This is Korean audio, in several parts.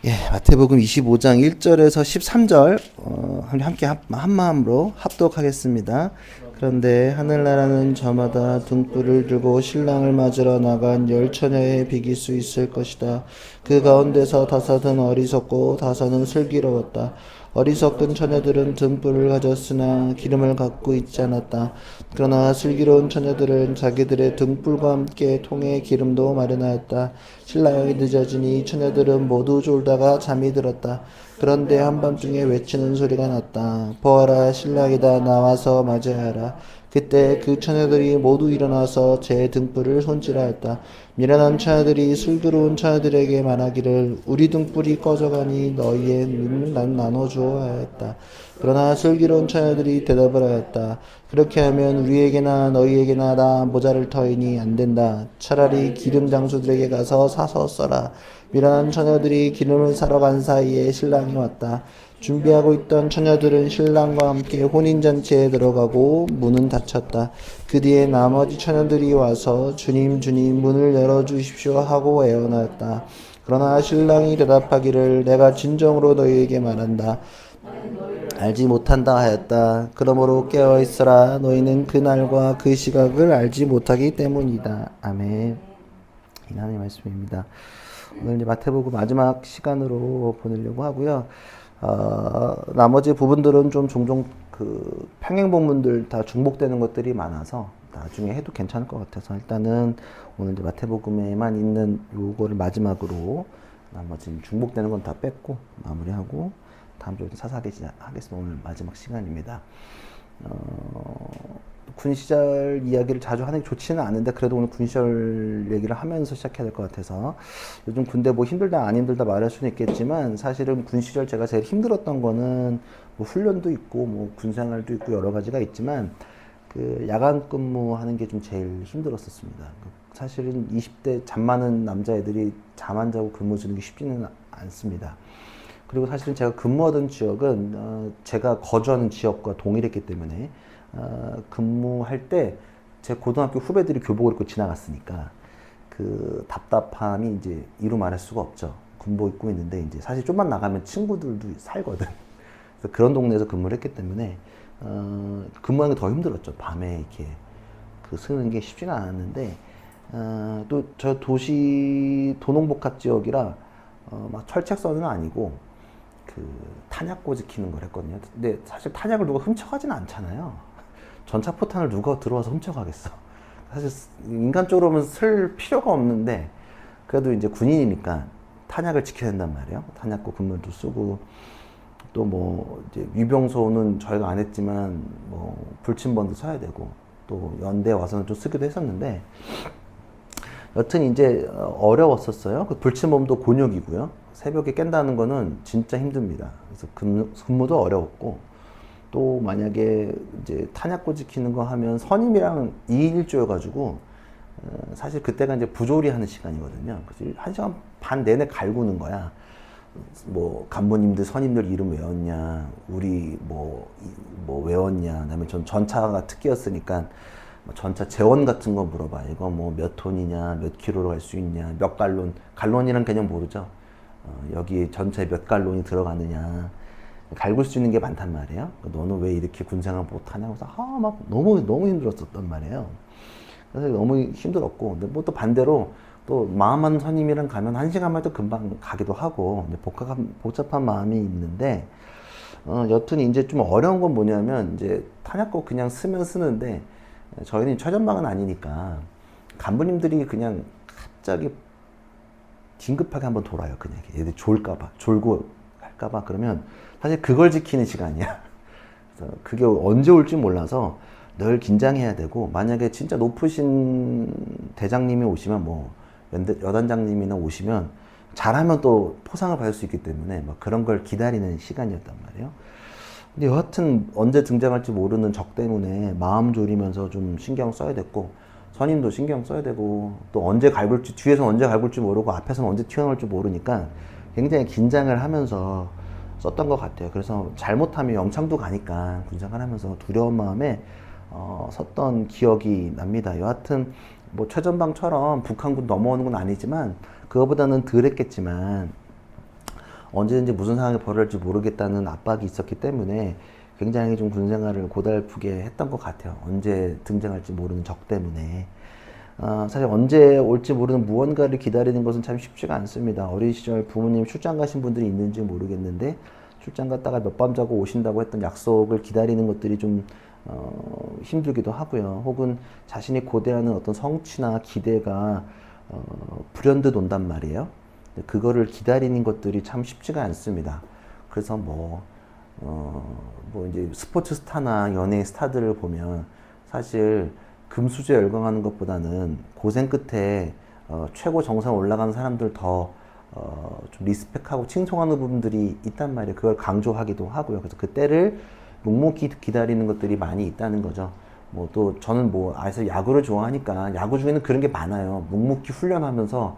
예, 마태복음 25장 1절에서 13절 함께 한 마음으로 합독하겠습니다. 그런데 하늘나라는 저마다 등불을 들고 신랑을 맞으러 나간 열 처녀에 비길 수 있을 것이다. 그 가운데서 다섯은 어리석고 다섯은 슬기로웠다. 어리석은 처녀들은 등불을 가졌으나 기름을 갖고 있지 않았다. 그러나 슬기로운 처녀들은 자기들의 등불과 함께 통에 기름도 마련하였다. 신랑이 늦어지니 처녀들은 모두 졸다가 잠이 들었다. 그런데 한밤중에 외치는 소리가 났다. 보아라, 신랑이다. 나와서 맞이하라. 그때 그 처녀들이 모두 일어나서 제 등불을 손질하였다. 미련한 처녀들이 슬기로운 처녀들에게 말하기를 우리 등불이 꺼져가니 너희의 눈을 난 나눠주어야 했다. 그러나 슬기로운 처녀들이 대답을 하였다. 그렇게 하면 우리에게나 너희에게나 다 모자를 터이니 안 된다. 차라리 기름 장수들에게 가서 사서 써라. 미련한 처녀들이 기름을 사러 간 사이에 신랑이 왔다. 준비하고 있던 처녀들은 신랑과 함께 혼인잔치에 들어가고 문은 닫혔다. 그 뒤에 나머지 처녀들이 와서 주님 주님 문을 열어주십시오 하고 애원하였다. 그러나 신랑이 대답하기를 내가 진정으로 너희에게 말한다. 알지 못한다 하였다. 그러므로 깨어있으라. 너희는 그 날과 그 시각을 알지 못하기 때문이다. 아멘. 이 하나님의 말씀입니다. 오늘 이제 마태복음 마지막 시간으로 보내려고 하고요. 나머지 부분들은 좀 종종 그 평행본문들 다 중복되는 것들이 많아서 나중에 해도 괜찮을 것 같아서 일단은 오늘 이제 마태복음에만 있는 요거를 마지막으로 나머지 중복되는 건 다 뺐고 마무리하고 다음 주에 자세하게 하겠습니다. 오늘 마지막 시간입니다. 군 시절 이야기를 자주 하는 게 좋지는 않은데 그래도 오늘 군 시절 얘기를 하면서 시작해야 될 것 같아서 요즘 군대 뭐 힘들다 안 힘들다 말할 수는 있겠지만 사실은 군 시절 제가 제일 힘들었던 거는 뭐 훈련도 있고 뭐 군 생활도 있고 여러 가지가 있지만 그 야간 근무하는 게 좀 제일 힘들었었습니다. 사실은 20대 잠 많은 남자애들이 잠 안 자고 근무 주는 게 쉽지는 않습니다. 그리고 사실은 제가 근무하던 지역은 제가 거주하는 지역과 동일했기 때문에 근무할 때 제 고등학교 후배들이 교복을 입고 지나갔으니까 그 답답함이 이제 이루 말할 수가 없죠. 군복 입고 있는데 이제 사실 좀만 나가면 친구들도 살거든. 그래서 그런 동네에서 근무를 했기 때문에 근무하는 게 더 힘들었죠. 밤에 이렇게 그 쓰는 게 쉽지는 않았는데 또 저 도시 도농복합 지역이라 막 철책선은 아니고 그 탄약고 지키는 걸 했거든요. 근데 사실 탄약을 누가 훔쳐가지는 않잖아요. 전차포탄을 누가 들어와서 훔쳐가겠어. 사실 인간적으로는 쓸 필요가 없는데 그래도 이제 군인이니까 탄약을 지켜야 된단 말이에요. 탄약고 근무도 쓰고 또 뭐 이제 위병소는 저희가 안 했지만 뭐 불침번도 써야 되고 또 연대 와서는 좀 쓰기도 했었는데 여튼 이제 어려웠었어요. 그 불침범도 곤욕이고요. 새벽에 깬다는 거는 진짜 힘듭니다. 그래서 근무도 어려웠고 또 만약에 이제 탄약고 지키는 거 하면 선임이랑 2인 1조여가지고 사실 그때가 이제 부조리 하는 시간이거든요. 그래서 1시간 반 내내 갈구는 거야. 뭐 간부님들 선임들 이름 외웠냐, 우리 뭐 외웠냐, 그다음에 전 전차가 특기였으니까 전차 재원 같은 거 물어봐. 이거 뭐 몇 톤이냐, 몇 킬로로 갈 수 있냐, 몇 갈론, 갈론이란 개념 모르죠. 여기 전차에 몇 갈론이 들어가느냐. 갈굴 수 있는 게 많단 말이에요. 너는 왜 이렇게 군생활 못하냐고 해서 막 너무 힘들었었단 말이에요. 그래서 너무 힘들었고, 근데 뭐 또 반대로 또 마음 많은 선임이랑 가면 1시간만 해도 금방 가기도 하고 복잡한 마음이 있는데 여튼 이제 좀 어려운 건 뭐냐면 이제 탄약고 그냥 쓰면 쓰는데 저희는 최전방은 아니니까 간부님들이 그냥 갑자기 긴급하게 한번 돌아요. 그냥 얘들 졸까봐 졸고 할까봐. 그러면 사실 그걸 지키는 시간이야. 그래서 그게 언제 올지 몰라서 늘 긴장해야 되고 만약에 진짜 높으신 대장님이 오시면 뭐 여단장님이나 오시면 잘하면 또 포상을 받을 수 있기 때문에 막 그런 걸 기다리는 시간이었단 말이에요. 근데 여하튼 언제 등장할지 모르는 적 때문에 마음 졸이면서 좀 신경 써야 됐고 선임도 신경 써야 되고 또 언제 갈굴지 뒤에서 언제 갈굴지 모르고 앞에서는 언제 튀어나올지 모르니까 굉장히 긴장을 하면서 썼던 것 같아요. 그래서 잘못하면 영창도 가니까 군생활 하면서 두려운 마음에 썼던 기억이 납니다. 여하튼 뭐 최전방처럼 북한군 넘어오는 건 아니지만 그거보다는 덜 했겠지만 언제든지 무슨 상황이 벌어질지 모르겠다는 압박이 있었기 때문에 굉장히 좀 군 생활을 고달프게 했던 것 같아요. 언제 등장할지 모르는 적 때문에. 사실 언제 올지 모르는 무언가를 기다리는 것은 참 쉽지가 않습니다. 어린 시절 부모님 출장 가신 분들이 있는지 모르겠는데 출장 갔다가 몇 밤 자고 오신다고 했던 약속을 기다리는 것들이 좀 힘들기도 하고요. 혹은 자신이 고대하는 어떤 성취나 기대가 불현듯 온단 말이에요. 그거를 기다리는 것들이 참 쉽지가 않습니다. 그래서 뭐 이제 스포츠 스타나 연예인 스타들을 보면 사실 금수저에 열광하는 것보다는 고생 끝에 최고 정상 올라가는 사람들 더 좀 리스펙하고 칭송하는 부분들이 있단 말이에요. 그걸 강조하기도 하고요. 그래서 그 때를 묵묵히 기다리는 것들이 많이 있다는 거죠. 뭐 또 저는 아서 야구를 좋아하니까 야구 중에는 그런 게 많아요. 묵묵히 훈련하면서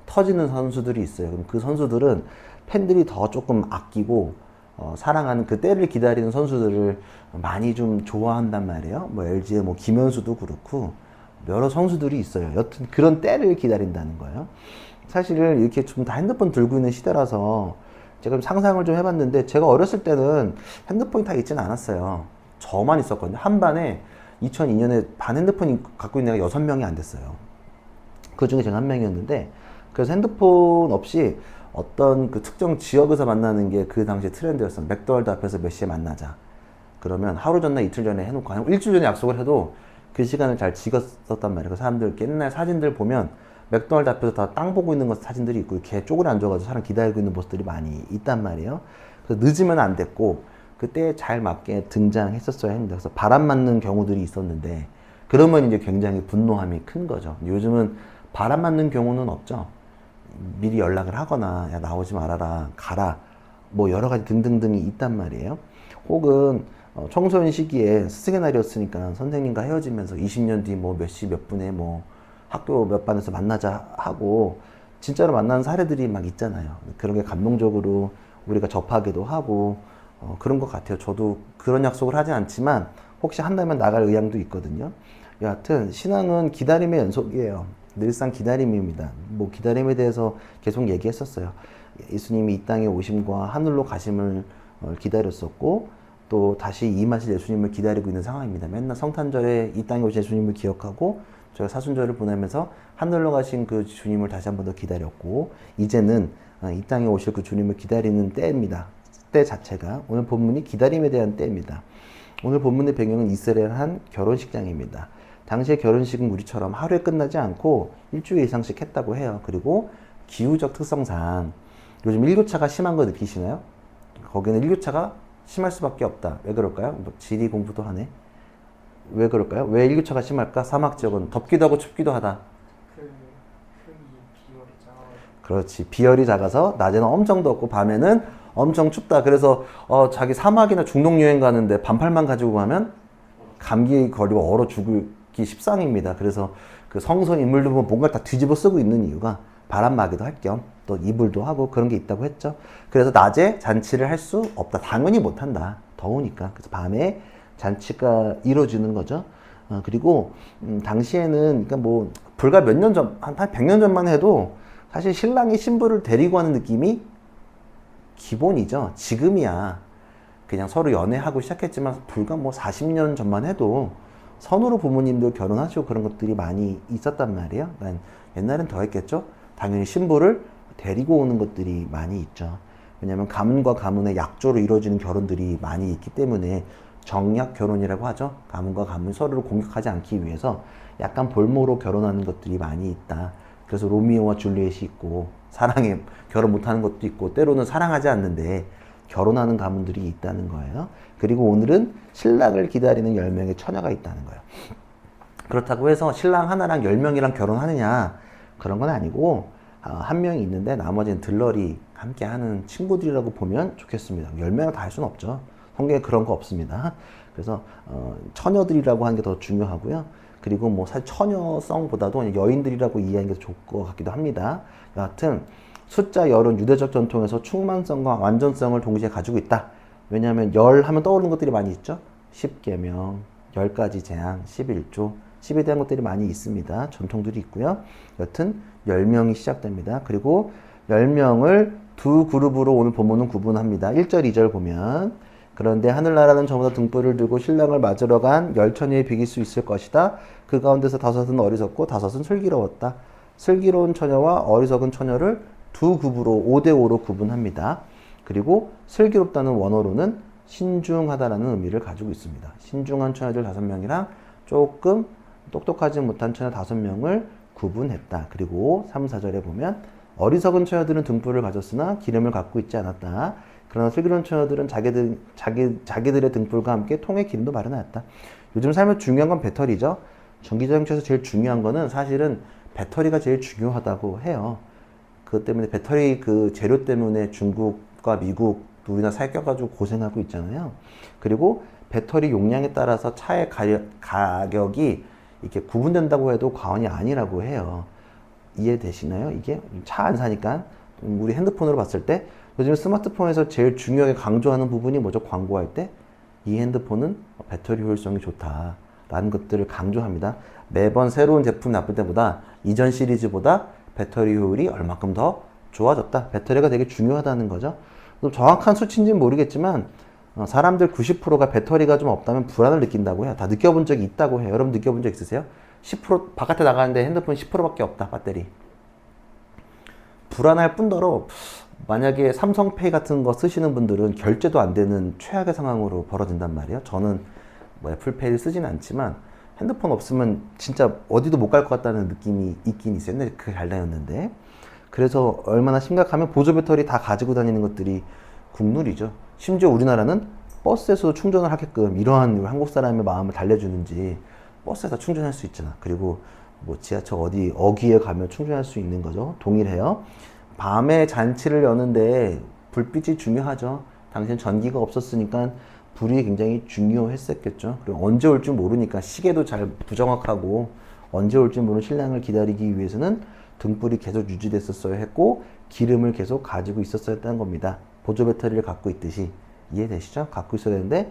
터지는 선수들이 있어요. 그럼 그 선수들은 팬들이 더 조금 아끼고 사랑하는 그 때를 기다리는 선수들을 많이 좀 좋아한단 말이에요. 뭐 LG의 뭐 김현수도 그렇고 여러 선수들이 있어요. 여튼 그런 때를 기다린다는 거예요. 사실 이렇게 좀 다 핸드폰 들고 있는 시대라서 제가 상상을 좀 해봤는데 제가 어렸을 때는 핸드폰이 다 있지는 않았어요. 저만 있었거든요. 한 반에 2002년에 반 핸드폰이 갖고 있는 애가 6명이 안 됐어요. 그 중에 제가 한 명이었는데 그래서 핸드폰 없이 어떤 그 특정 지역에서 만나는 게 그 당시에 트렌드였어요. 맥도날드 앞에서 몇 시에 만나자. 그러면 하루 전나 이틀 전에 해놓고 한 일주일 전에 약속을 해도 그 시간을 잘 지켰었단 말이에요. 그 사람들 옛날 사진들 보면 맥도날드 앞에서 다 땅 보고 있는 것 사진들이 있고 개 쪼그려 앉아가지고 사람 기다리고 있는 모습들이 많이 있단 말이에요. 그래서 늦으면 안 됐고 그때 잘 맞게 등장했었어야 했는데 그래서 바람 맞는 경우들이 있었는데 그러면 이제 굉장히 분노함이 큰 거죠. 요즘은 바람 맞는 경우는 없죠. 미리 연락을 하거나 야 나오지 말아라 가라 뭐 여러 가지 등등등이 있단 말이에요. 혹은 청소년 시기에 스승의 날이었으니까 선생님과 헤어지면서 20년 뒤 뭐 몇 시 몇 분에 뭐 학교 몇 반에서 만나자 하고 진짜로 만나는 사례들이 막 있잖아요. 그런 게 감동적으로 우리가 접하기도 하고 그런 것 같아요. 저도 그런 약속을 하지 않지만 혹시 한다면 나갈 의향도 있거든요. 여하튼 신앙은 기다림의 연속이에요. 늘상 기다림입니다. 뭐 기다림에 대해서 계속 얘기했었어요. 예수님이 이 땅에 오심과 하늘로 가심을 기다렸었고 또 다시 임하실 예수님을 기다리고 있는 상황입니다. 맨날 성탄절에 이 땅에 오신 예수님을 기억하고 저희가 사순절을 보내면서 하늘로 가신 그 주님을 다시 한 번 더 기다렸고 이제는 이 땅에 오실 그 주님을 기다리는 때입니다. 때 자체가 오늘 본문이 기다림에 대한 때입니다. 오늘 본문의 배경은 이스라엘 한 결혼식장입니다. 당시의 결혼식은 우리처럼 하루에 끝나지 않고 일주일 이상씩 했다고 해요. 그리고 기후적 특성상 요즘 일교차가 심한 거 느끼시나요? 거기는 일교차가 심할 수밖에 없다. 왜 그럴까요? 뭐 지리 공부도 하네. 왜 그럴까요? 왜 일교차가 심할까? 사막 지역은 덥기도 하고 춥기도 하다. 비율이 작아가지고. 그렇지. 비열이 작아서 낮에는 엄청 덥고 밤에는 엄청 춥다. 그래서 자기 사막이나 중동 여행 가는데 반팔만 가지고 가면 감기 걸리고 얼어 죽기 십상입니다. 그래서 그 성서 인물들 보면 뭔가 다 뒤집어 쓰고 있는 이유가 바람 막이도 할 겸 또 이불도 하고 그런 게 있다고 했죠. 그래서 낮에 잔치를 할 수 없다. 당연히 못 한다. 더우니까. 그래서 밤에 잔치가 이루어지는 거죠. 그리고 당시에는 그러니까 뭐 불과 몇 년 전, 한 100년 전만 해도 사실 신랑이 신부를 데리고 가는 느낌이 기본이죠. 지금이야 그냥 서로 연애하고 시작했지만 불과 뭐 40년 전만 해도 선으로 부모님들 결혼하시고 그런 것들이 많이 있었단 말이에요. 그러니까 옛날엔 더 했겠죠. 당연히 신부를 데리고 오는 것들이 많이 있죠. 왜냐하면 가문과 가문의 약조로 이루어지는 결혼들이 많이 있기 때문에 정약 결혼이라고 하죠. 가문과 가문이 서로를 공격하지 않기 위해서 약간 볼모로 결혼하는 것들이 많이 있다. 그래서 로미오와 줄리엣이 있고 사랑에 결혼 못하는 것도 있고 때로는 사랑하지 않는데 결혼하는 가문들이 있다는 거예요. 그리고 오늘은 신랑을 기다리는 10명의 처녀가 있다는 거예요. 그렇다고 해서 신랑 하나랑 10명이랑 결혼하느냐 그런 건 아니고 한 명이 있는데 나머지는 들러리 함께 하는 친구들이라고 보면 좋겠습니다. 10명을 다 할 수는 없죠. 성경에 그런 거 없습니다. 그래서 처녀들이라고 하는 게 더 중요하고요. 그리고 뭐 사실 처녀성보다도 여인들이라고 이해하는 게 좋을 것 같기도 합니다. 여하튼 숫자 열은 유대적 전통에서 충만성과 완전성을 동시에 가지고 있다. 왜냐하면 열 하면 떠오르는 것들이 많이 있죠. 10계명, 10가지 재앙, 11조, 10에 대한 것들이 많이 있습니다. 전통들이 있고요. 여튼 10명이 시작됩니다. 그리고 10명을 두 그룹으로 오늘 본문은 구분합니다. 1절, 2절 보면 그런데 하늘나라는 저마다 등불을 들고 신랑을 맞으러 간 열처녀에 비길 수 있을 것이다. 그 가운데서 다섯은 어리석고 다섯은 슬기로웠다. 슬기로운 처녀와 어리석은 처녀를 두 급으로 5대5로 구분합니다. 그리고 슬기롭다는 원어로는 신중하다라는 의미를 가지고 있습니다. 신중한 처녀들 5명이랑 조금 똑똑하지 못한 처녀 5명을 구분했다. 그리고 3, 4절에 보면 어리석은 처녀들은 등불을 가졌으나 기름을 갖고 있지 않았다. 그러나 슬기로운 처녀들은 자기들의 등불과 함께 통에 기름도 마련하였다. 요즘 삶에 중요한 건 배터리죠. 전기자동차에서 제일 중요한 거는 사실은 배터리가 제일 중요하다고 해요. 그것 때문에 배터리 그 재료 때문에 중국과 미국, 우리나라 사귀어가지고 고생하고 있잖아요. 그리고 배터리 용량에 따라서 차의 가격이 이렇게 구분된다고 해도 과언이 아니라고 해요. 이해되시나요? 이게 차 안 사니까 우리 핸드폰으로 봤을 때 요즘 스마트폰에서 제일 중요하게 강조하는 부분이 뭐죠? 광고할 때 이 핸드폰은 배터리 효율성이 좋다라는 것들을 강조합니다. 매번 새로운 제품 납품 때보다 이전 시리즈보다 배터리 효율이 얼마큼 더 좋아졌다. 배터리가 되게 중요하다는 거죠. 정확한 수치인지는 모르겠지만 사람들 90%가 배터리가 좀 없다면 불안을 느낀다고 해요. 다 느껴본 적이 있다고 해요. 여러분 느껴본 적 있으세요? 10% 바깥에 나가는데 핸드폰 10%밖에 없다. 배터리. 불안할 뿐더러 만약에 삼성페이 같은 거 쓰시는 분들은 결제도 안 되는 최악의 상황으로 벌어진단 말이에요. 저는 뭐 애플페이를 쓰지는 않지만 핸드폰 없으면 진짜 어디도 못 갈 것 같다는 느낌이 있긴 있어요. 근데 그게 잘 다녔는데. 그래서 얼마나 심각하면 보조 배터리 다 가지고 다니는 것들이 국룰이죠. 심지어 우리나라는 버스에서도 충전을 하게끔 이러한 한국 사람의 마음을 달래주는지 버스에서 충전할 수 있잖아. 그리고 뭐 지하철 어디 어귀에 가면 충전할 수 있는 거죠. 동일해요. 밤에 잔치를 여는데 불빛이 중요하죠. 당시엔 전기가 없었으니까 불이 굉장히 중요했었겠죠. 그리고 언제 올 줄 모르니까 시계도 잘 부정확하고 언제 올 줄 모르는 신랑을 기다리기 위해서는 등불이 계속 유지됐었어야 했고 기름을 계속 가지고 있었어야 했다는 겁니다. 보조 배터리를 갖고 있듯이. 이해되시죠? 갖고 있어야 되는데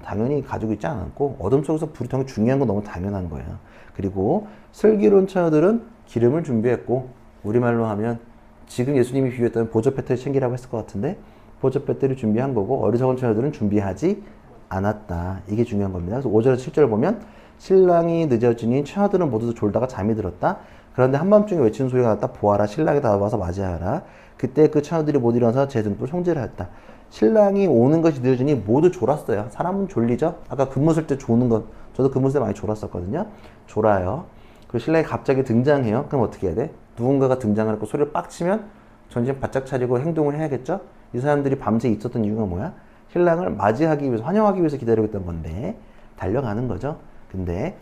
당연히 가지고 있지 않았고 어둠 속에서 불이 되게 중요한 건 너무 당연한 거예요. 그리고 슬기로운 처녀들은 기름을 준비했고 우리말로 하면 지금 예수님이 비유했던 보조 배터리 챙기라고 했을 것 같은데 보조 배터리 준비한 거고 어리석은 처녀들은 준비하지 않았다. 이게 중요한 겁니다. 그래서 5절에서 7절 보면 신랑이 늦어지니 처녀들은 모두 졸다가 잠이 들었다. 그런데 한밤중에 외치는 소리가 났다. 보아라 신랑이 다가와서 맞이하라. 그때 그 처녀들이 못 일어나서 제 등불 송제를 했다. 신랑이 오는 것이 늦어지니 모두 졸았어요. 사람은 졸리죠? 아까 근무 쓸 때 조는 것 저도 근무 쓸 때 많이 졸았었거든요. 졸아요. 그리고 신랑이 갑자기 등장해요. 그럼 어떻게 해야 돼? 누군가가 등장을 하고 소리를 빡 치면 전신 바짝 차리고 행동을 해야겠죠? 이 사람들이 밤새 있었던 이유가 뭐야? 신랑을 맞이하기 위해서, 환영하기 위해서 기다리고 있던 건데 달려가는 거죠. 근데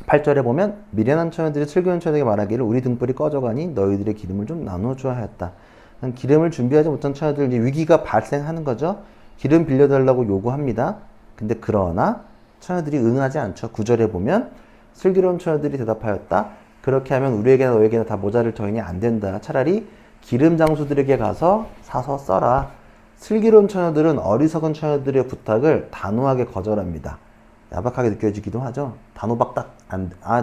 8절에 보면 미련한 처녀들이 슬기로운 처녀에게 말하기를 우리 등불이 꺼져가니 너희들의 기름을 좀 나눠줘야 하였다. 기름을 준비하지 못한 처녀들 위기가 발생하는 거죠. 기름 빌려달라고 요구합니다. 근데 그러나 처녀들이 응하지 않죠. 9절에 보면 슬기로운 처녀들이 대답하였다. 그렇게 하면 우리에게나 너에게나 다 모자를 터이니 안 된다. 차라리 기름 장수들에게 가서 사서 써라. 슬기로운 처녀들은 어리석은 처녀들의 부탁을 단호하게 거절합니다. 야박하게 느껴지기도 하죠. 단호박딱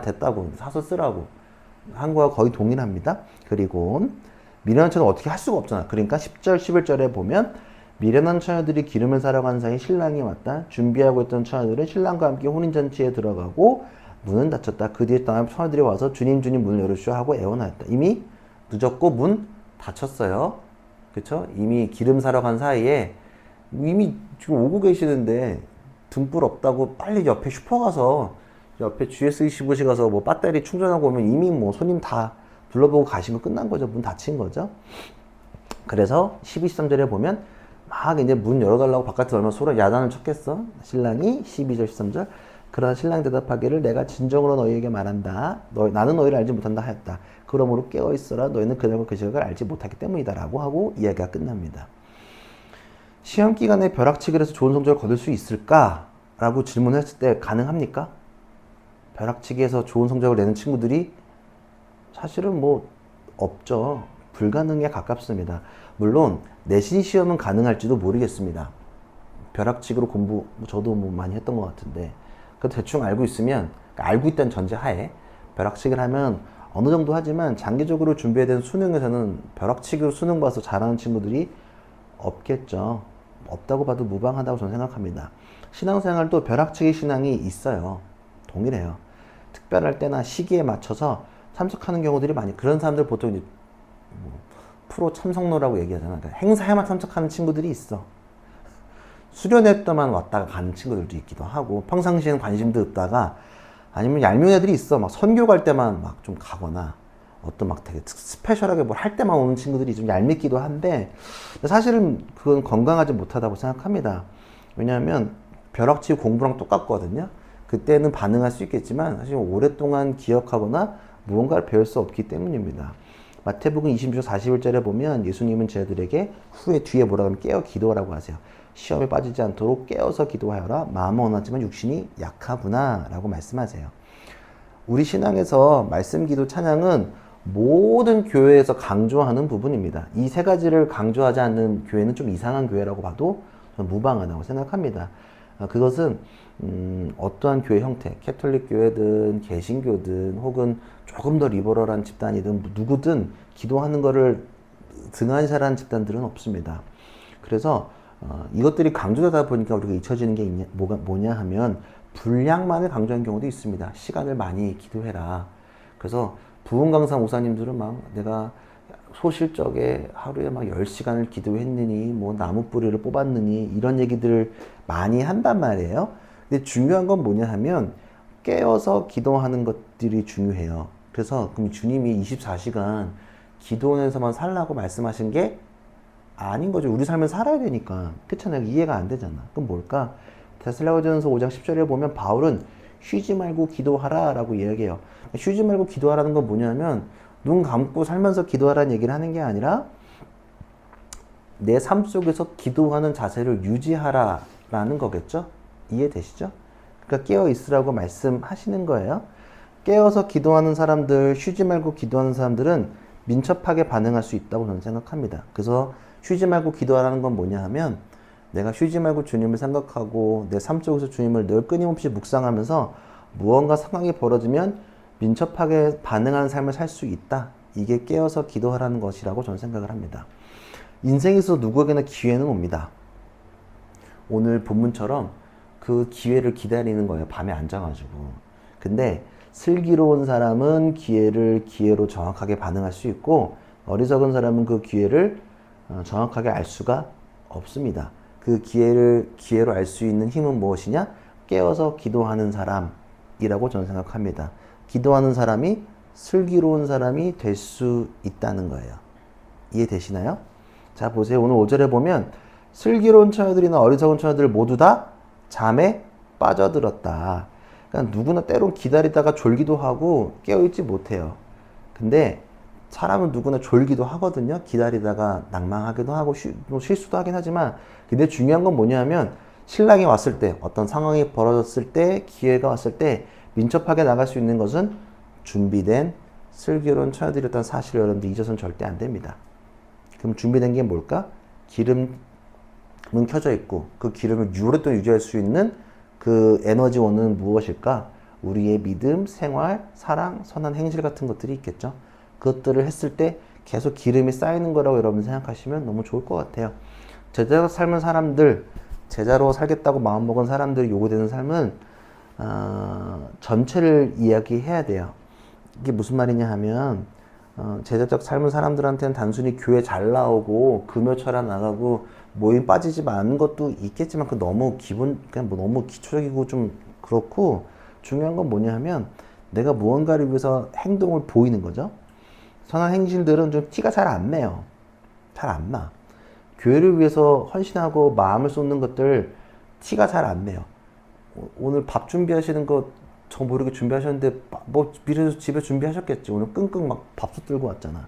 됐다고 사서 쓰라고 한 거와 거의 동일합니다. 그리고 미련한 처녀는 어떻게 할 수가 없잖아. 그러니까 10절 11절에 보면 미련한 처녀들이 기름을 사러 간 사이 신랑이 왔다. 준비하고 있던 처녀들은 신랑과 함께 혼인잔치에 들어가고 문은 닫혔다. 그 뒤에 다음 처녀들이 와서 주님 문을 열으시오 하고 애원하였다. 이미 늦었고 문 닫혔어요. 그쵸? 이미 기름 사러 간 사이에 이미 지금 오고 계시는데 등불 없다고 빨리 옆에 슈퍼 가서 옆에 GS25시 가서 뭐 배터리 충전하고 오면 이미 뭐 손님 다 둘러보고 가시면 끝난 거죠. 문 닫힌 거죠. 그래서 12, 13절에 보면 막 이제 문 열어달라고 바깥에 얼마나 소리 야단을 쳤겠어. 신랑이 12절, 13절 그러나 신랑 대답하기를 내가 진정으로 너희에게 말한다. 나는 너희를 알지 못한다 하였다. 그러므로 깨어있어라. 너희는 그날과 그 시각을 알지 못하기 때문이다. 라고 하고 이야기가 끝납니다. 시험 기간에 벼락치기를 해서 좋은 성적을 거둘 수 있을까? 라고 질문을 했을 때 가능합니까? 벼락치기에서 좋은 성적을 내는 친구들이 사실은 뭐 없죠. 불가능에 가깝습니다. 물론 내신 시험은 가능할지도 모르겠습니다. 벼락치기로 공부 저도 뭐 많이 했던 것 같은데 대충 알고 있으면 알고 있다는 전제 하에 벼락치기를 하면 어느 정도 하지만 장기적으로 준비해야 되는 수능에서는 벼락치기로 수능 봐서 잘하는 친구들이 없겠죠. 없다고 봐도 무방하다고 저는 생각합니다. 신앙생활도 벼락치기 신앙이 있어요. 동일해요. 특별할 때나 시기에 맞춰서 참석하는 경우들이 많이, 그런 사람들 보통 이제 뭐 프로 참석로라고 얘기하잖아. 그러니까 행사에만 참석하는 친구들이 있어. 수련회 때만 왔다가 가는 친구들도 있기도 하고, 평상시에는 관심도 없다가, 아니면 얄미운 애들이 있어. 막 선교 갈 때만 막 좀 가거나, 어떤 막 되게 스페셜하게 뭘 할 때만 오는 친구들이 좀 얄밉기도 한데, 사실은 그건 건강하지 못하다고 생각합니다. 왜냐하면 벼락치기 공부랑 똑같거든요. 그때는 반응할 수 있겠지만 사실 오랫동안 기억하거나 무언가를 배울 수 없기 때문입니다. 마태복음 26장 40절에 보면 예수님은 제자들에게 후에 뒤에 뭐라고 하면 깨어 기도하라고 하세요. 시험에 빠지지 않도록 깨어서 기도하여라. 마음은 원하지만 육신이 약하구나 라고 말씀하세요. 우리 신앙에서 말씀, 기도, 찬양은 모든 교회에서 강조하는 부분입니다. 이 세 가지를 강조하지 않는 교회는 좀 이상한 교회라고 봐도 저는 무방하다고 생각합니다. 그것은 어떠한 교회 형태, 캐톨릭 교회든 개신교든 혹은 조금 더 리버럴한 집단이든 누구든 기도하는 것을 등한시하는 집단들은 없습니다. 그래서 이것들이 강조되다 보니까 우리가 잊혀지는 게 뭐냐 하면 분량만을 강조하는 경우도 있습니다. 시간을 많이 기도해라. 그래서 부흥 강사 목사님들은 막 내가 소실적에 하루에 막 10시간을 기도했느니 뭐 나무 뿌리를 뽑았느니 이런 얘기들을 많이 한단 말이에요. 근데 중요한 건 뭐냐 하면 깨어서 기도하는 것들이 중요해요. 그래서 그럼 주님이 24시간 기도원에서만 살라고 말씀하신 게 아닌 거죠. 우리 삶을 살아야 되니까. 그렇잖아요. 이해가 안 되잖아. 그럼 뭘까? 데살로니가전서 5장 10절에 보면 바울은 쉬지 말고 기도하라 라고 이야기해요. 쉬지 말고 기도하라는 건 뭐냐면 눈 감고 살면서 기도하라는 얘기를 하는 게 아니라 내 삶 속에서 기도하는 자세를 유지하라라는 거겠죠? 이해되시죠? 그러니까 깨어 있으라고 말씀하시는 거예요. 깨어서 기도하는 사람들, 쉬지 말고 기도하는 사람들은 민첩하게 반응할 수 있다고 저는 생각합니다. 그래서 쉬지 말고 기도하라는 건 뭐냐 하면 내가 쉬지 말고 주님을 생각하고 내 삶 속에서 주님을 늘 끊임없이 묵상하면서 무언가 상황이 벌어지면 민첩하게 반응하는 삶을 살 수 있다. 이게 깨어서 기도하라는 것이라고 저는 생각을 합니다. 인생에서 누구에게나 기회는 옵니다. 오늘 본문처럼 그 기회를 기다리는 거예요. 밤에 앉아가지고. 근데 슬기로운 사람은 기회를 기회로 정확하게 반응할 수 있고 어리석은 사람은 그 기회를 정확하게 알 수가 없습니다. 그 기회를 기회로 알 수 있는 힘은 무엇이냐? 깨어서 기도하는 사람이라고 저는 생각합니다. 기도하는 사람이 슬기로운 사람이 될 수 있다는 거예요. 이해되시나요? 자, 보세요. 오늘 5절에 보면 슬기로운 처녀들이나 어리석은 처녀들 모두 다 잠에 빠져들었다. 그러니까 누구나 때론 기다리다가 졸기도 하고 깨어있지 못해요. 근데 사람은 누구나 졸기도 하거든요. 기다리다가 낭망하기도 하고 실수도 하긴 하지만 근데 중요한 건 뭐냐면 신랑이 왔을 때 어떤 상황이 벌어졌을 때 기회가 왔을 때 민첩하게 나갈 수 있는 것은 준비된 슬기로운 처녀들이었다는 사실을 여러분들 잊어서는 절대 안 됩니다. 그럼 준비된 게 뭘까? 기름은 켜져 있고 그 기름을 오랫동안 유지할 수 있는 그 에너지원은 무엇일까? 우리의 믿음, 생활, 사랑, 선한 행실 같은 것들이 있겠죠. 그것들을 했을 때 계속 기름이 쌓이는 거라고 여러분 생각하시면 너무 좋을 것 같아요. 제자로 삶은 사람들, 제자로 살겠다고 마음먹은 사람들이 요구되는 삶은 전체를 이야기해야 돼요. 이게 무슨 말이냐 하면 제자적 삶은 사람들한테는 단순히 교회 잘 나오고 금요철에 나가고 모임 빠지지 않는 것도 있겠지만 그 너무 그냥 뭐 너무 기초적이고 좀 그렇고 중요한 건 뭐냐 하면 내가 무언가를 위해서 행동을 보이는 거죠. 선한 행실들은 좀 티가 잘 안 내요. 잘 안 나. 교회를 위해서 헌신하고 마음을 쏟는 것들 티가 잘 안 내요. 오늘 밥 준비하시는 거 저 모르게 준비하셨는데 뭐 미리 집에 준비하셨겠지. 오늘 끙끙 막 밥솥 들고 왔잖아.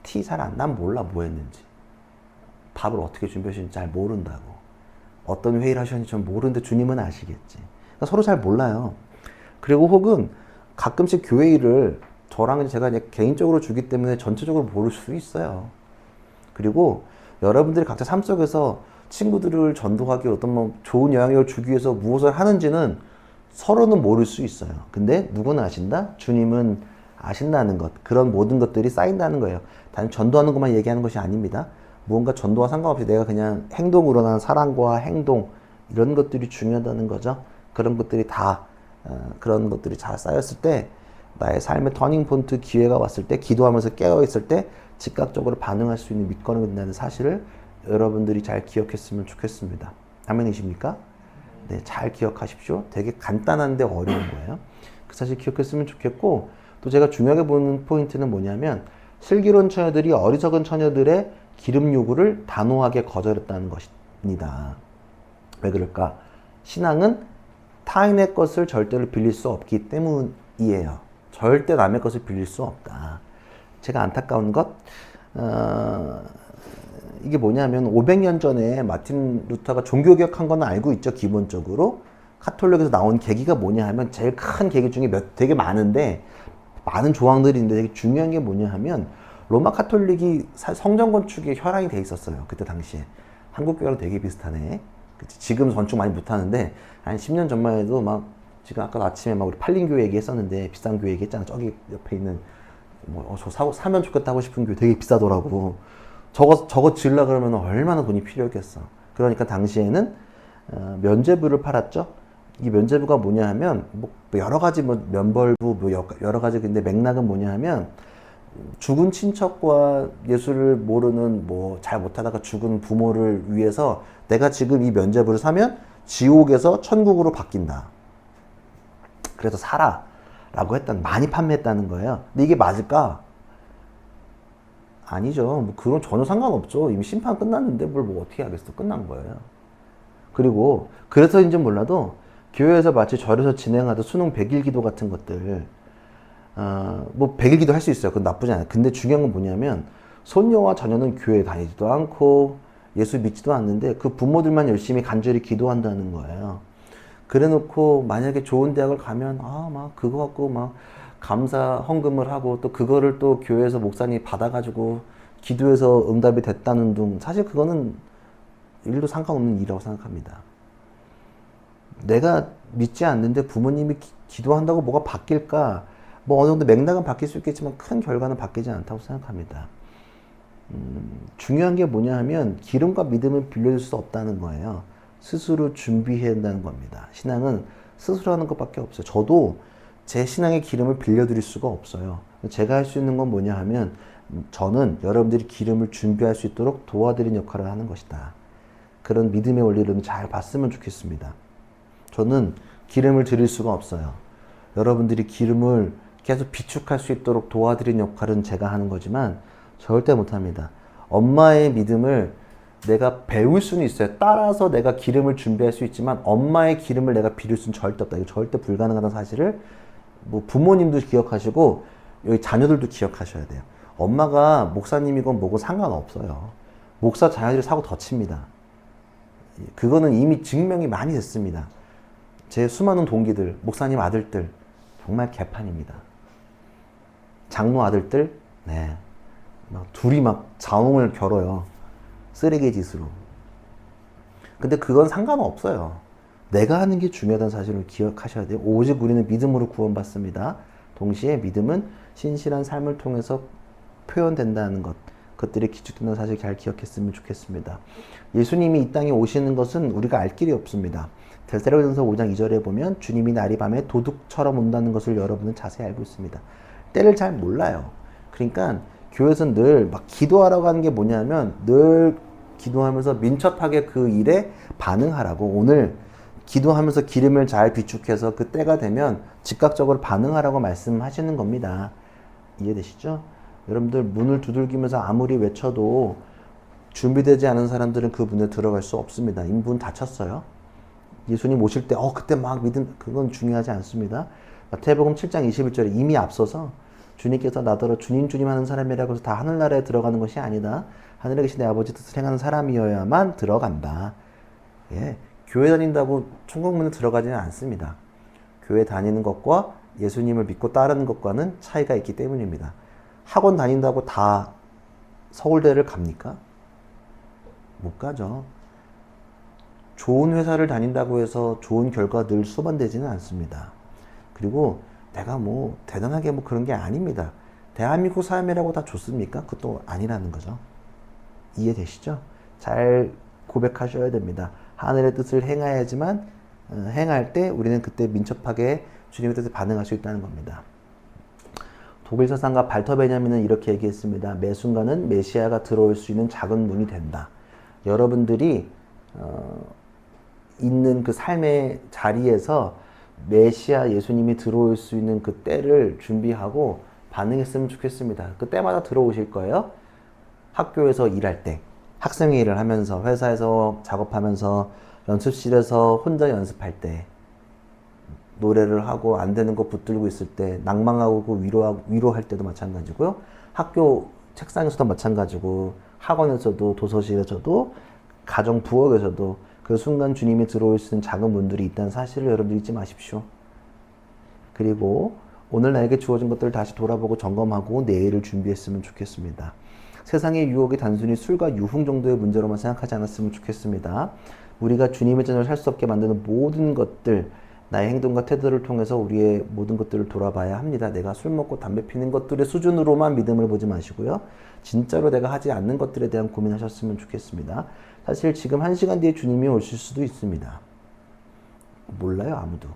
티 잘 안 난 몰라 뭐 했는지. 밥을 어떻게 준비하셨는지 잘 모른다고. 어떤 회의를 하셨는지 전 모르는데 주님은 아시겠지. 그러니까 서로 잘 몰라요. 그리고 혹은 가끔씩 교회 일을 저랑 제가 이제 개인적으로 주기 때문에 전체적으로 모를 수 있어요. 그리고 여러분들이 각자 삶 속에서 친구들을 전도하기 어떤 뭐 좋은 영향력을 주기 위해서 무엇을 하는지는 서로는 모를 수 있어요. 근데 누구나 아신다? 주님은 아신다는 것, 그런 모든 것들이 쌓인다는 거예요. 단 전도하는 것만 얘기하는 것이 아닙니다. 무언가 전도와 상관없이 내가 그냥 행동으로 난 사랑과 행동, 이런 것들이 중요하다는 거죠. 그런 것들이 다 그런 것들이 잘 쌓였을 때 나의 삶의 터닝 포인트 기회가 왔을 때, 기도하면서 깨어있을 때 즉각적으로 반응할 수 있는 밑거름이 된다는 사실을 여러분들이 잘 기억했으면 좋겠습니다. 아멘이십니까? 네, 잘 기억하십시오. 되게 간단한데 어려운 거예요. 그 사실 기억했으면 좋겠고, 또 제가 중요하게 보는 포인트는 뭐냐면, 슬기로운 처녀들이 어리석은 처녀들의 기름 요구를 단호하게 거절했다는 것입니다. 왜 그럴까? 신앙은 타인의 것을 절대로 빌릴 수 없기 때문이에요. 절대 남의 것을 빌릴 수 없다. 제가 안타까운 것, 이게 뭐냐면 500년 전에 마틴 루터가 종교개혁한 건 알고 있죠. 기본적으로 카톨릭에서 나온 계기가 뭐냐 하면, 제일 큰 계기 중에 되게 많은데, 많은 조항들이 있는데 되게 중요한 게 뭐냐 하면, 로마 카톨릭이 성전 건축에 혈안이 돼 있었어요. 그때 당시에. 한국 교회랑 되게 비슷하네. 그치? 지금 건축 많이 못하는데 한 10년 전만 해도 막, 지금 아까 아침에 막 우리 팔린교회 얘기했었는데, 비싼 교회 얘기했잖아. 저기 옆에 있는 저 사면 좋겠다 하고 싶은 교회 되게 비싸더라고. 저거 지으려 그러면 얼마나 돈이 필요했겠어. 그러니까 당시에는 면죄부를 팔았죠. 이 면죄부가 뭐냐 하면, 뭐 여러 가지 면벌부 여러 가지, 근데 맥락은 뭐냐 하면, 죽은 친척과 예수를 모르는 잘 못하다가 죽은 부모를 위해서 내가 지금 이 면죄부를 사면 지옥에서 천국으로 바뀐다. 그래서 사라 라고 많이 판매했다는 거예요. 근데 이게 맞을까? 아니죠. 그건 전혀 상관없죠. 이미 심판 끝났는데 뭘 어떻게 하겠어. 끝난 거예요. 그리고 그래서인지 몰라도 교회에서 마치 절에서 진행하던 수능 100일 기도 같은 것들, 100일 기도 할 수 있어요. 그건 나쁘지 않아요. 근데 중요한 건 뭐냐면, 손녀와 자녀는 교회 다니지도 않고 예수 믿지도 않는데 그 부모들만 열심히 간절히 기도한다는 거예요. 그래 놓고 만약에 좋은 대학을 가면 막 그거 갖고 막 감사 헌금을 하고, 또 그거를 또 교회에서 목사님이 받아가지고 기도해서 응답이 됐다는 둥, 사실 그거는 일도 상관없는 일이라고 생각합니다. 내가 믿지 않는데 부모님이 기도한다고 뭐가 바뀔까? 어느 정도 맥락은 바뀔 수 있겠지만 큰 결과는 바뀌지 않다고 생각합니다. 중요한 게 뭐냐 하면, 기름과 믿음을 빌려줄 수 없다는 거예요. 스스로 준비해야 한다는 겁니다. 신앙은 스스로 하는 것밖에 없어요. 저도 제 신앙의 기름을 빌려드릴 수가 없어요. 제가 할 수 있는 건 뭐냐 하면, 저는 여러분들이 기름을 준비할 수 있도록 도와드리는 역할을 하는 것이다. 그런 믿음의 원리를 잘 봤으면 좋겠습니다. 저는 기름을 드릴 수가 없어요. 여러분들이 기름을 계속 비축할 수 있도록 도와드리는 역할은 제가 하는 거지만 절대 못합니다. 엄마의 믿음을 내가 배울 수는 있어요. 따라서 내가 기름을 준비할 수 있지만 엄마의 기름을 내가 빌릴 수는 절대 없다. 이거 절대 불가능하다는 사실을 부모님도 기억하시고 여기 자녀들도 기억하셔야 돼요. 엄마가 목사님이건 뭐고 상관없어요. 목사 자녀들이 사고 더 칩니다. 그거는 이미 증명이 많이 됐습니다. 제 수많은 동기들, 목사님 아들들 정말 개판입니다. 장로 아들들, 네, 둘이 자웅을 겨뤄요. 쓰레기 짓으로. 근데 그건 상관없어요. 내가 하는 게 중요하다는 사실을 기억하셔야 돼요. 오직 우리는 믿음으로 구원받습니다. 동시에 믿음은 신실한 삶을 통해서 표현된다는 것, 그것들이 기축된다는 사실 잘 기억했으면 좋겠습니다. 예수님이 이 땅에 오시는 것은 우리가 알 길이 없습니다. 데살로니가전서 5장 2절에 보면 주님이 날이 밤에 도둑처럼 온다는 것을 여러분은 자세히 알고 있습니다. 때를 잘 몰라요. 그러니까 교회에서는 늘 기도하라고 하는 게 뭐냐면, 늘 기도하면서 민첩하게 그 일에 반응하라고. 오늘 기도하면서 기름을 잘 비축해서 그 때가 되면 즉각적으로 반응하라고 말씀하시는 겁니다. 이해되시죠? 여러분들 문을 두들기면서 아무리 외쳐도 준비되지 않은 사람들은 그 문에 들어갈 수 없습니다. 이미 문 닫혔어요. 예수님 오실 때 그때 믿음, 그건 중요하지 않습니다. 마태복음 7장 21절에 이미 앞서서 주님께서 나더러 주님 주님 하는 사람이라고 해서 다 하늘나라에 들어가는 것이 아니다. 하늘에 계신 내 아버지 뜻을 행하는 사람이어야만 들어간다. 예, 교회 다닌다고 천국문에 들어가지는 않습니다. 교회 다니는 것과 예수님을 믿고 따르는 것과는 차이가 있기 때문입니다. 학원 다닌다고 다 서울대를 갑니까? 못 가죠. 좋은 회사를 다닌다고 해서 좋은 결과 늘 수반되지는 않습니다. 그리고 내가 뭐 대단하게 뭐 그런 게 아닙니다. 대한민국 삶이라고 다 좋습니까? 그것도 아니라는 거죠. 이해되시죠? 잘 고백하셔야 됩니다. 하늘의 뜻을 행해야지만 행할 때 우리는 그때 민첩하게 주님의 뜻에 반응할 수 있다는 겁니다. 독일 서상가 발터 베냐민은 이렇게 얘기했습니다. 매 순간은 메시아가 들어올 수 있는 작은 문이 된다. 여러분들이 있는 그 삶의 자리에서 메시아 예수님이 들어올 수 있는 그 때를 준비하고 반응했으면 좋겠습니다. 그 때마다 들어오실 거예요. 학교에서 일할 때, 학생회 일을 하면서, 회사에서 작업하면서, 연습실에서 혼자 연습할 때, 노래를 하고 안 되는 거 붙들고 있을 때, 낭망하고 위로할 때도 마찬가지고요. 학교 책상에서도 마찬가지고, 학원에서도, 도서실에서도, 가정 부엌에서도 그 순간 주님이 들어올 수 있는 작은 문들이 있다는 사실을 여러분들 잊지 마십시오. 그리고 오늘 나에게 주어진 것들을 다시 돌아보고 점검하고 내일을 준비했으면 좋겠습니다. 세상의 유혹이 단순히 술과 유흥 정도의 문제로만 생각하지 않았으면 좋겠습니다. 우리가 주님의 전을 살 수 없게 만드는 모든 것들, 나의 행동과 태도를 통해서 우리의 모든 것들을 돌아봐야 합니다. 내가 술 먹고 담배 피는 것들의 수준으로만 믿음을 보지 마시고요. 진짜로 내가 하지 않는 것들에 대한 고민하셨으면 좋겠습니다. 사실 지금 1시간 뒤에 주님이 오실 수도 있습니다. 몰라요, 아무도.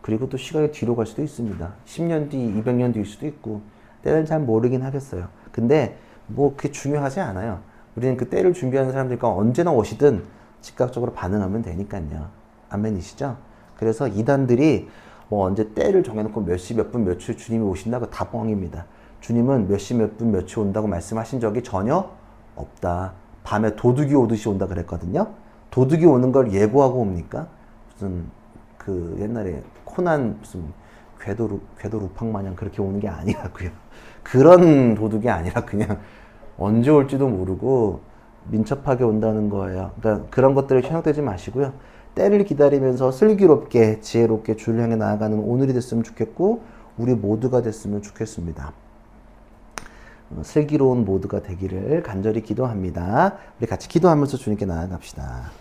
그리고 또 시간이 뒤로 갈 수도 있습니다. 10년 뒤, 200년 뒤일 수도 있고 때를 잘 모르긴 하겠어요. 근데 뭐 그게 중요하지 않아요. 우리는 그 때를 준비하는 사람들과 언제나 오시든 즉각적으로 반응하면 되니까요. 아멘이시죠? 그래서 이단들이 뭐 언제 때를 정해놓고 몇 시, 몇 분, 몇 초에 주님이 오신다고 다 뻥입니다. 주님은 몇 시, 몇 분, 몇 초 온다고 말씀하신 적이 전혀 없다. 밤에 도둑이 오듯이 온다 그랬거든요. 도둑이 오는 걸 예고하고 옵니까? 무슨 그 옛날에 코난 무슨 궤도 루팡 마냥 그렇게 오는 게 아니라고요. 그런 도둑이 아니라 그냥 언제 올지도 모르고 민첩하게 온다는 거예요. 그러니까 그런 것들을 현혹되지 마시고요. 때를 기다리면서 슬기롭게 지혜롭게 주를 향해 나아가는 오늘이 됐으면 좋겠고 우리 모두가 됐으면 좋겠습니다. 슬기로운 모두가 되기를 간절히 기도합니다. 우리 같이 기도하면서 주님께 나아갑시다.